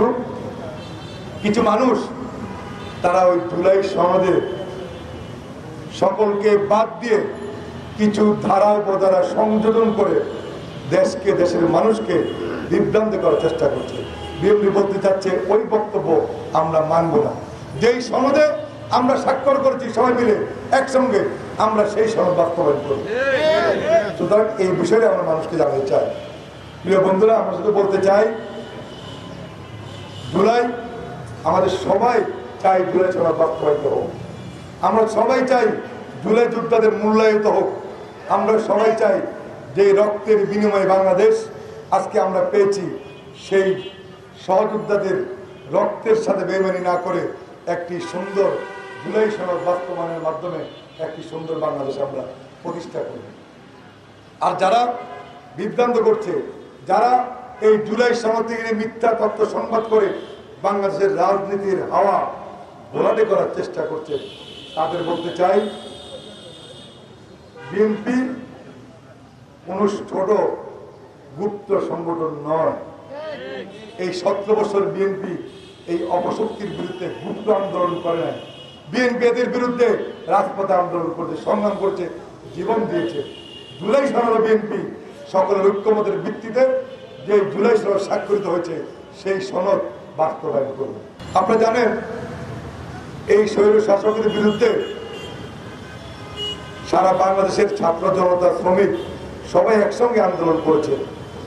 কিন্তু কিছু মানুষ তারা ওই জুলাই সনদে সকলকে বাদ দিয়ে কিছু ধারা উপধারা সংযোজন করে দেশকে, দেশের মানুষকে বিভ্রান্ত করার চেষ্টা করছে। বিএনপি বলতে চাচ্ছে ওই বক্তব্য আমরা মানব না। যেই সনদে আমরা স্বাক্ষর করেছি সবাই মিলে একসঙ্গে, আমরা সেই সনদ বাস্তবায়ন করব। সুতরাং এই বিষয়ে আমরা মানুষকে জানাতে চাই। প্রিয় বন্ধুরা, আমরা শুধু বলতে চাই জুলাই, আমাদের সবাই চাই জুলাই সনদ বাস্তবায়িত হোক। আমরা সবাই চাই জুলাই যোদ্ধাদের মূল্যায়িত হোক। আমরা সবাই চাই যে রক্তের বিনিময়ে বাংলাদেশ আজকে আমরা পেয়েছি, সেই সহযোদ্ধাদের রক্তের সাথে বেইমানি না করে একটি সুন্দর জুলাই সনদ বাস্তবায়নের মাধ্যমে একটি সুন্দর বাংলাদেশ আমরা প্রতিষ্ঠা করব। আর যারা বিভ্রান্ত করছে, যারা এই জুলাই সনদ থেকে মিথ্যা তথ্য সংবাদ করে বাংলাদেশের রাজনীতির হাওয়া ঘোলাটে করার চেষ্টা করছে, তাদের বলতে চাই বিএনপি কোন ছোট গুপ্ত সংগঠন নয়। এই 17 বছর বিএনপি এই অপশক্তির বিরুদ্ধে গুপ্ত আন্দোলন করে নাই। বিএনপি এদের বিরুদ্ধে রাজপথে আন্দোলন করছে, সংগ্রাম করছে, জীবন দিয়েছে। জুলাই সনদ বিএনপি সকলের ঐক্যমতের ভিত্তিতে যে জুলাই সনদ স্বাক্ষরিত হয়েছে সেই সনদ বাস্তবায়ন করবে। আপনারা জানেন এই স্বৈর শাসকের বিরুদ্ধে সারা বাংলাদেশের ছাত্র জনতা, শ্রমিক সবাই একসঙ্গে আন্দোলন করেছে,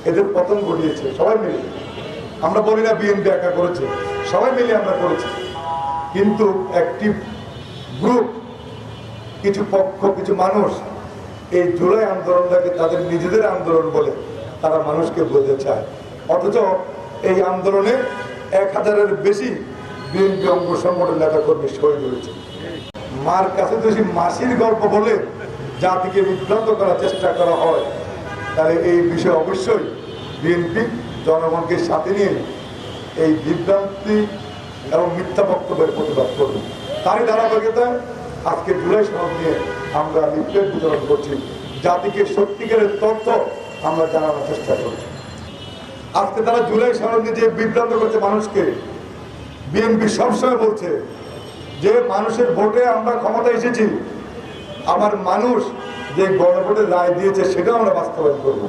এদের পতন ঘটিয়েছে সবাই মিলে। আমরা বলি না বিএনপি একা করেছে, সবাই মিলে আমরা করেছি। কিন্তু একটি গ্রুপ, কিছু পক্ষ, কিছু মানুষ এই জুলাই আন্দোলনটাকে তাদের নিজেদের আন্দোলন বলে তারা মানুষকে বলতে চায়। অথচ এই আন্দোলনে 1000-এর বেশি বিএনপি অঙ্গ সংগঠন নেতাকর্মী শহীদ হয়েছে। মার কাছে যদি মাসির গল্প বলে জাতিকে বিভ্রান্ত করার চেষ্টা করা হয়, তাহলে এই বিষয়ে অবশ্যই বিএনপি জনগণকে সাথে নিয়ে এই বিভ্রান্তি এবং মিথ্যা বক্তব্যের প্রতিবাদ করবে। তারই ধারাবাহিকতায় আজকে জুলাই সনদ নিয়ে আমরা লিফলেট বিতরণ করছি, জাতিকে সত্যিকারের তথ্য আমরা জানানোর চেষ্টা করছি। আজকে তারা জুলাই সনদ নিয়ে যে বিভ্রান্ত করছে মানুষকে, বিএনপি সবসময় বলছে যে মানুষের ভোটে আমরা ক্ষমতা এসেছি, আমার মানুষ যে গণভোটের রায় দিয়েছে সেটাও আমরা বাস্তবায়ন করব।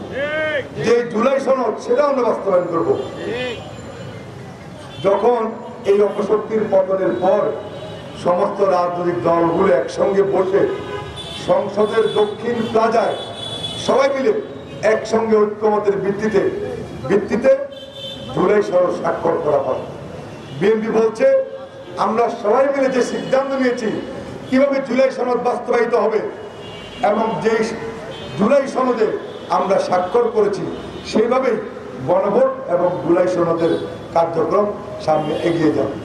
যে জুলাই সনদ সেটাও আমরা বাস্তবায়ন করব। যখন এই অপশক্তির পতনের পর সমস্ত রাজনৈতিক দলগুলো একসঙ্গে বসে সংসদের দক্ষিণ প্লাজায় সবাই মিলে একসঙ্গে ঐক্যমতের ভিত্তিতে জুলাই সনদ স্বাক্ষর করা হয়। বিএনপি বলছে আমরা সবাই মিলে যে সিদ্ধান্ত নিয়েছি কিভাবে জুলাই সনদ বাস্তবায়িত হবে এবং যে জুলাই সনদে আমরা স্বাক্ষর করেছি সেইভাবেই গণভোট এবং জুলাই সনদের কার্যক্রম সামনে এগিয়ে যাবে।